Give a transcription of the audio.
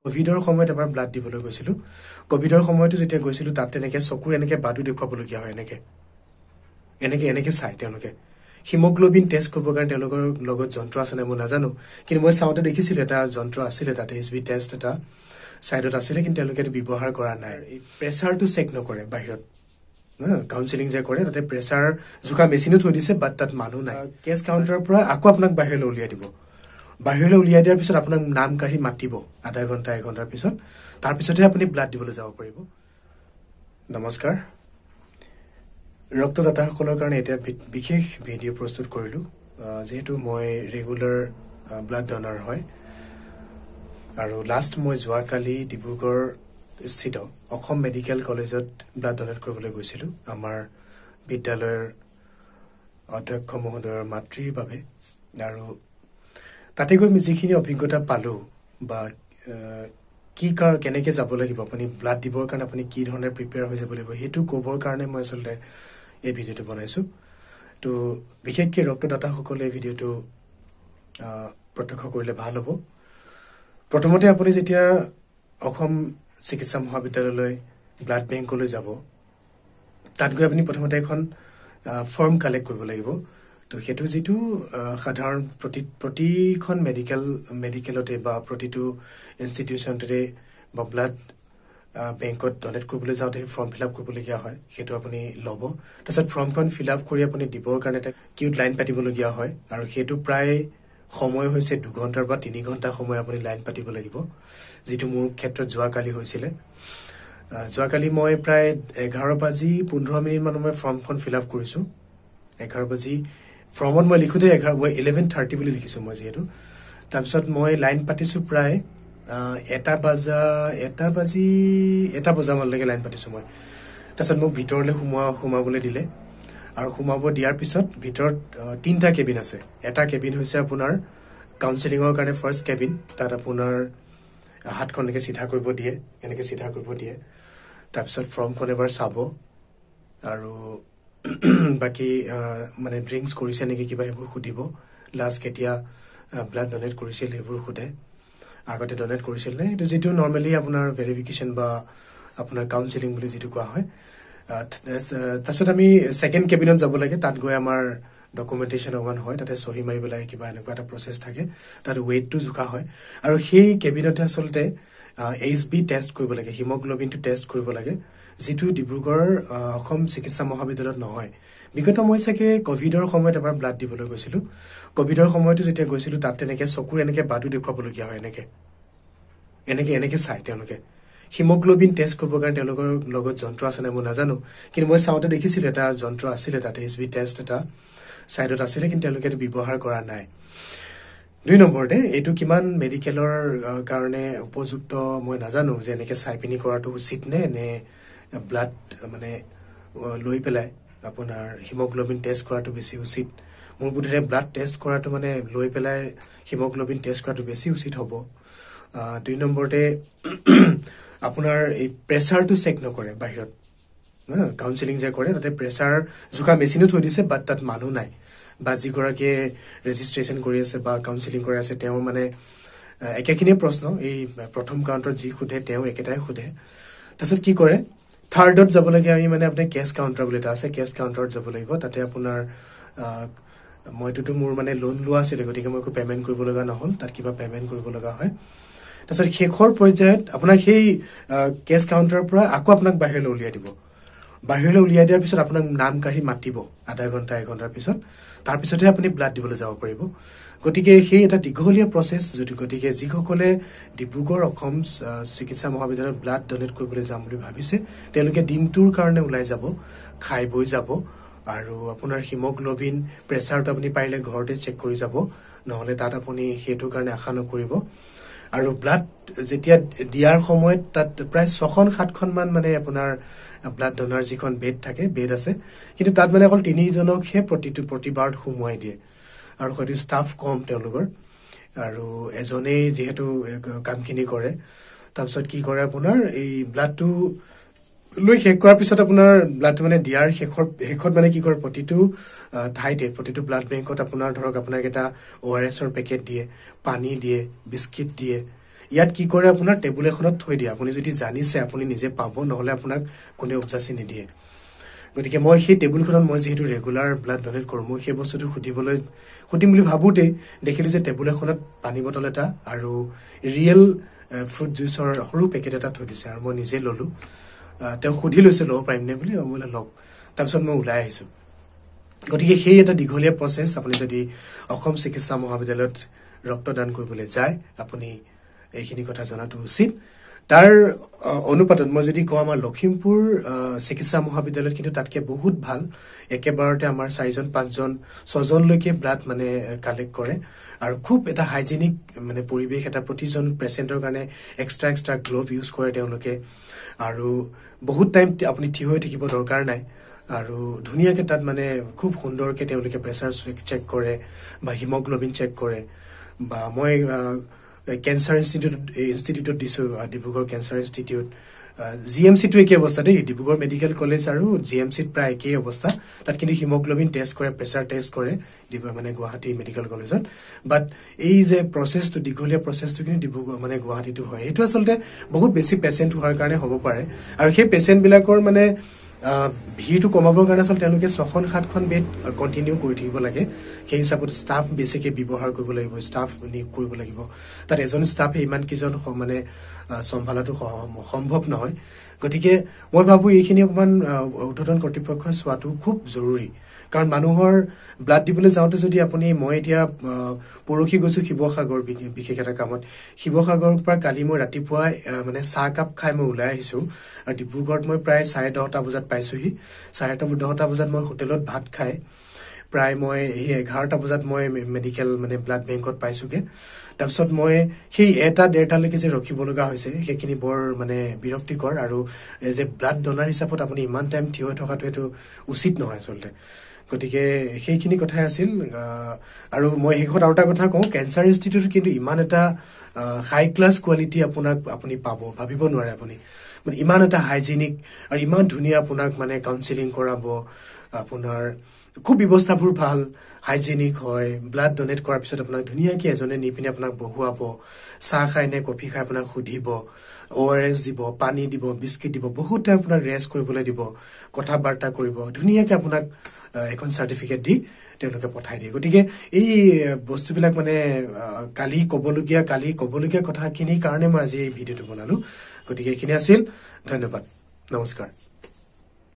কোভিডৰ সময়ত এবাৰ ব্লাড দিবলৈ গৈছিলোঁ। কোভিডৰ সময়তো যেতিয়া গৈছিলোঁ তাত তেনেকৈ চকুৰ এনেকৈ বাদু দেখুৱাবলগীয়া হয়। এনেকৈ চাই তেওঁলোকে হিমোগ্লোবিন টেষ্ট কৰিবৰ কাৰণে তেওঁলোকৰ লগত যন্ত্ৰ আছে নে মই নাজানো, কিন্তু মই চাওঁতে দেখিছিলোঁ এটা যন্ত্ৰ আছিলে তাতে HB টেষ্ট এটা ছাইডত আছিলে, কিন্তু তেওঁলোকে এইটো ব্যৱহাৰ কৰা নাই। প্ৰেছাৰটো চেক নকৰে বাহিৰত, কাউন্সেলিং যে কৰে তাতে প্ৰেছাৰ জোকা মেচিনো থৈ দিছে, বাট তাত মানুহ নাই। কেছ কাউণ্টাৰৰ পৰা আকৌ আপোনাক বাহিৰলৈ উলিয়াই দিব। বাহিৰলৈ উলিয়াই দিয়াৰ পিছত আপোনাক নাম কাঢ়ি মাতিব আধা ঘণ্টা 1 ঘণ্টাৰ পিছত, তাৰপিছতহে আপুনি ব্লাড দিবলৈ যাব পাৰিব। নমস্কাৰ, ৰক্তদাতাসকলৰ কাৰণে এতিয়া বিশেষ ভিডিঅ' প্ৰস্তুত কৰিলোঁ। যিহেতু মই ৰেগুলাৰ ব্লাড ডনাৰ হয় আৰু লাষ্ট মই যোৱাকালি ডিব্ৰুগড় স্থিত অসম মেডিকেল কলেজত ব্লাড ডনেট কৰিবলৈ গৈছিলোঁ আমাৰ বিদ্যালয়ৰ অধ্যক্ষ মহোদয়ৰ মাতৃৰ বাবে। আৰু তাতে গৈ যিখিনি অভিজ্ঞতা পালোঁ বা কেনেকৈ যাব লাগিব, আপুনি ব্লাড দিবৰ কাৰণে আপুনি কি ধৰণে প্ৰিপেয়াৰ হৈ যাব লাগিব, সেইটো ক'বৰ কাৰণে মই আচলতে এই ভিডিঅ'টো বনাইছোঁ। তো বিশেষকৈ ৰক্তদাতাসকলে এই ভিডিঅ'টো প্ৰত্যক্ষ কৰিলে ভাল হ'ব। প্ৰথমতে আপুনি যেতিয়া অসম চিকিৎসা মহাবিদ্যালয়লৈ ব্লাড বেংকলৈ যাব, তাত গৈ আপুনি প্ৰথমতে এখন ফৰ্ম কালেক্ট কৰিব লাগিব। তো সেইটো যিটো সাধাৰণ প্ৰতিখন মেডিকেলতে বা প্ৰতিটো ইনষ্টিটিউশ্যনতে বা ব্লাড বেংকত ডনেট কৰিবলৈ যাওঁতে সেই ফৰ্ম ফিল আপ কৰিবলগীয়া হয়, সেইটো আপুনি ল'ব। তাৰপিছত ফৰ্মখন ফিল আপ কৰি আপুনি দিবৰ কাৰণে কিউত লাইন পাতিবলগীয়া হয়, আৰু সেইটো প্ৰায় সময় হৈছে 2 ঘণ্টাৰ পৰা 3 ঘণ্টা সময় আপুনি লাইন পাতিব লাগিব, যিটো মোৰ ক্ষেত্ৰত যোৱাকালি হৈছিলে। যোৱাকালি মই প্ৰায় 11:15 মানত মই ফৰ্মখন ফিল আপ কৰিছোঁ। 11 বাজি ফৰ্মত মই লিখোঁতে 11:30 বুলি লিখিছোঁ মই যিহেতু। তাৰপিছত মই লাইন পাতিছোঁ প্ৰায় 1 বজামানলৈকে লাইন পাতিছোঁ মই। তাৰপিছত মোক ভিতৰলৈ সোমাবলৈ দিলে, আৰু সোমাব দিয়াৰ পিছত ভিতৰত 3টা কেবিন আছে। এটা কেবিন হৈছে আপোনাৰ কাউন্সেলিঙৰ কাৰণে ফাৰ্ষ্ট কেবিন, তাত আপোনাৰ হাতখন এনেকৈ চিধা কৰিব দিয়ে, তাৰপিছত ফৰ্মখন এবাৰ চাব আৰু বাকী মানে ড্ৰিংকছ কৰিছে নেকি কিবা সেইবোৰ সুধিব। লাষ্ট কেতিয়া ব্লাড ডনেট কৰিছিল সেইবোৰ সোধে, আগতে ডনেট কৰিছিল নে, এইটো যিটো নৰ্মেলি আপোনাৰ ভেৰিফিকেশ্যন বা আপোনাৰ কাউন্সেলিং বুলি যিটো কোৱা হয়। তাৰপিছত আমি ছেকেণ্ড কেবিনত যাব লাগে। তাত গৈ আমাৰ ডকুমেণ্টেশ্যন অকমান হয়, তাতে চহী মাৰিব লাগে, কিবা এনেকুৱা এটা প্ৰচেছ থাকে। তাত ৱেইটটো জোখা হয়, আৰু সেই কেবিনতে আচলতে HB টেষ্ট কৰিব লাগে, হিমোগ্লোবিনটো টেষ্ট কৰিব লাগে, যিটো ডিব্ৰুগড় অসম চিকিৎসা মহাবিদ্যালয়ত নহয়। বিগত মই চাগে কোভিডৰ সময়ত এবাৰ ব্লাড দিবলৈ গৈছিলোঁ। কোভিডৰ সময়তো যেতিয়া গৈছিলোঁ তাত তেনেকৈ চকুৰ এনেকৈ বাদু দেখুৱাবলগীয়া হয়। এনেকৈ চাই তেওঁলোকে হিমোগ্লোবিন টেষ্ট কৰিবৰ কাৰণে তেওঁলোকৰ লগত যন্ত্ৰ আছে নে মই নাজানো, কিন্তু মই চাওঁতে দেখিছিলোঁ এটা যন্ত্ৰ আছিলে তাতে HB টেষ্ট এটা ছাইডত আছিলে, কিন্তু তেওঁলোকে এইটো ব্যৱহাৰ কৰা নাই। 2 নম্বৰতে এইটো কিমান মেডিকেলৰ কাৰণে উপযুক্ত মই নাজানো, যে এনেকৈ চাই পিনি কৰাটো উচিত নে ব্লাড মানে লৈ পেলাই আপোনাৰ হিমোগ্লোবিন টেষ্ট কৰাটো বেছি উচিত। মোৰ বোধেৰে ব্লাড টেষ্ট কৰাটো মানে লৈ পেলাই হিমোগ্লোবিন টেষ্ট কৰাটো বেছি উচিত হ'ব। 2 নম্বৰতে আপোনাৰ এই প্ৰেছাৰটো চেক নকৰে বাহিৰত, কাউন্সেলিং যে কৰে তাতে প্ৰেছাৰ জোকা মেচিনো থৈ দিছে, বাট তাত মানুহ নাই, বা যিগৰাকীয়ে ৰেজিষ্ট্ৰেশ্যন কৰি আছে বা কাউন্সেলিং কৰি আছে তেওঁ মানে একেখিনিয়ে প্ৰশ্ন, এই প্ৰথম কাউণ্টাৰত যি সোধে তেওঁ একেটাই সোধে। তাৰপিছত কি কৰে, থাৰ্ডত যাব লাগে আমি, মানে আপোনাৰ কেছ কাউণ্টাৰ বুলি এটা আছে, কেছ কাউণ্টাৰত যাব লাগিব। তাতে আপোনাৰ মইতো মোৰ মানে লোন লোৱা আছিলে, গতিকে মই একো পে'মেণ্ট কৰিব লগা নহ'ল, তাত কিবা পে'মেণ্ট কৰিব লগা হয়। তাৰপিছত শেষৰ পৰ্যায়ত আপোনাক সেই কেছ কাউণ্টাৰৰ পৰা আকৌ আপোনাক বাহিৰলৈ উলিয়াই দিব। বাহিৰলৈ উলিয়াই দিয়াৰ পিছত আপোনাক নাম কাঢ়ি মাতিব আধা ঘণ্টা 1 ঘণ্টাৰ পিছত, তাৰপিছতহে আপুনি ব্লাড দিবলৈ যাব পাৰিব। গতিকে সেই এটা দীঘলীয়া প্ৰচেছ, গতিকে যিসকলে ডিব্ৰুগড় অসম চিকিৎসা মহাবিদ্যালয়ত ব্লাড ডনেট কৰিবলৈ যাম বুলি ভাবিছে, তেওঁলোকে দিনটোৰ কাৰণে ওলাই যাব, খাই বৈ যাব, আৰু আপোনাৰ হিমোগ্লোবিন প্ৰেছাৰটো আপুনি পাৰিলে ঘৰতে চেক কৰি যাব, নহ'লে তাত আপুনি সেইটোৰ কাৰণে আশা নকৰিব। আৰু ব্লাড যেতিয়া দিয়াৰ সময়ত তাত প্ৰায় 6-7খন মানে আপোনাৰ ব্লাড ডনাৰ যিখন বেড আছে, কিন্তু তাত মানে অকল 3জনকহে প্ৰতিবাৰত সোমোৱাই দিয়ে, আৰু হয়তো ষ্টাফ কম তেওঁলোকৰ, আৰু এজনেই যিহেতু কামখিনি কৰে। তাৰপিছত কি কৰে, আপোনাৰ এই ব্লাডটো লৈ শেষ কৰাৰ পিছত আপোনাৰ ব্লাডটো মানে দিয়াৰ শেষত মানে কি কৰে, প্ৰতিটো ঠাইতে প্ৰতিটো ব্লাড বেংকত আপোনাৰ ধৰক আপোনাক এটা ORSৰ পেকেট দিয়ে, পানী দিয়ে, বিস্কিট দিয়ে, ইয়াত কি কৰে আপোনাৰ টেবুল এখনত থৈ দিয়ে আপুনি যদি জানিছে আপুনি নিজে পাব নহলে আপোনাক কোনে উপযাচি নিদিয়ে গতিকে মই সেই টেবুলখনত মই যেহেতু ৰেগুলাৰ ব্লাড ডোনেট কৰোঁ মই সেই বস্তুটো সুধিম বুলি ভাবোতে দেখিলো যে টেবুল এখনত পানী বটল এটা আৰু ৰিয়েল ফ্ৰুট জুইচৰ সৰু পেকেট এটা থৈ দিছে আৰু মই নিজে ললো তেওঁ সুধি লৈছে ল'ব পাৰিম নে বুলি মই লগ তাৰপিছত মই ওলাই আহিছো গতিকে সেই এটা দীঘলীয়া প্ৰচেছ আপুনি যদি অসম চিকিৎসা মহাবিদ্যালয়ত ৰক্তদান কৰিবলৈ যায় আপুনি এইখিনি কথা জনাটো উচিত তাৰ অনুপাতত মই যদি কওঁ আমাৰ লখিমপুৰ চিকিৎসা মহাবিদ্যালয়ত কিন্তু তাতকে বহুত ভাল একেবাৰতে আমাৰ 4জন 5জন 6জন লৈকে ব্লাড মানে কালেক্ট কৰে আৰু খুব এটা হাইজেনিক মানে পৰিবেশ এটা প্ৰতিজন পেশেন্টৰ কাৰণে এক্সট্ৰা গ্লোভ ইউজ কৰে তেওঁলোকে আৰু বহুত টাইম আপুনি থিয় হৈ থাকিব দৰকাৰ নাই আৰু ধুনিয়াকে তাত মানে খুব সুন্দৰকে তেওঁলোকে প্ৰেছাৰ চেক কৰে বা হিমোগ্লোবিন চেক কৰে বা মই কেন্সাৰ ইনষ্টিটিউটত দিছো ডিব্ৰুগড় কেন্সাৰ ইনষ্টিটিউট জিএমচিটো একে অৱস্থা দেই ডিব্ৰুগড় মেডিকেল কলেজ আৰু জিএমচিত প্ৰায় একেই অৱস্থা তাত কিন্তু হিমোগ্লোবিন টেষ্ট কৰে প্ৰেছাৰ টেষ্ট কৰে মানে গুৱাহাটী মেডিকেল কলেজত বাট এই যে প্ৰচেছটো দীঘলীয়া প্ৰচেছটো কিন্তু ডিব্ৰুগড় মানে গুৱাহাটীটো হয় এইটো আচলতে বহুত বেছি পেচেণ্ট হোৱাৰ কাৰণে হ'ব পাৰে আৰু সেই পেচেণ্ট বিলাকৰ মানে ভিৰটো কমাবৰ কাৰণে আচলতে তেওঁলোকে 6-7খন বেড কণ্টিনিউ কৰি থাকিব লাগে সেই হিচাপত ষ্টাফ বেছিকে ব্যৱহাৰ কৰিব লাগিব ষ্টাফ নিয়োগ কৰিব লাগিব তাত এজন ষ্টাফে ইমান কিজন মানে সম্ভালাটো সম্ভৱ নহয় গতিকে মই ভাবো এইখিনি অকমান উদ্বোধন কৰ্তৃপক্ষৰ চোৱাটো খুব জৰুৰী কাৰণ মানুহৰ ব্লাড দিবলৈ যাওঁতে যদি আপুনি মই এতিয়া পৰখি গৈছো শিৱসাগৰ বিশেষ এটা কামত শিৱসাগৰৰ পৰা কালি মই ৰাতিপুৱা মানে চাহ কাপ খাই মই ওলাই আহিছো আৰু ডিব্ৰুগড়ত মই প্ৰায় 10:30 বজাত পাইছোহি 10:30 বজাত মই হোটেলত ভাত খাই প্ৰায় মই 11টা বজাত মই মেডিকেল মানে ব্লাড বেংকত পাইছোগে তাৰপিছত মই সেই 1-1:30 লৈকে যে ৰখিব লগা হৈছে সেইখিনি বৰ মানে বিৰক্তিকৰ আৰু যে ব্লাড ডোনাৰ হিচাপত আপুনি ইমান টাইম থিয় হৈ থকাটো এটো উচিত নহয় আচলতে গতিকে সেইখিনি কথাই আছিল আৰু মই শেষত আৰু এটা কথা কওঁ কেন্সাৰ ইনষ্টিটিউট কিন্তু ইমান এটা হাই ক্লাছ কোৱালিটি আপুনি পাব ভাবিব নোৱাৰে আপুনি মানে ইমান এটা হাইজেনিক আৰু ইমান ধুনীয়া আপোনাক মানে কাউন্সেলিং কৰাব আপোনাৰ খুব ব্যৱস্থাবোৰ ভাল হাইজেনিক হয় ব্লাড ডোনেট কৰাৰ পিছত আপোনাক ধুনীয়াকৈ এজনে নি পিনে আপোনাক বহুৱাব চাহ খাই নে কফি খাই আপোনাক সুধিব ORS দিব পানী দিব বিস্কিট দিব বহুত টাইম আপোনাক ৰেষ্ট কৰিবলৈ দিব কথা বাৰ্তা কৰিব ধুনীয়াকৈ আপোনাক এখন সাৰ্টিফিকেট দি তেওঁলোকে পঠাই দিয়ে গতিকে এই বস্তুবিলাক মানে কালি কবলগীয়া কথাখিনিৰ কাৰণে মই আজি এই ভিডিঅটো বনালো গতিকে এইখিনি আছিল ধন্যবাদ নমস্কাৰ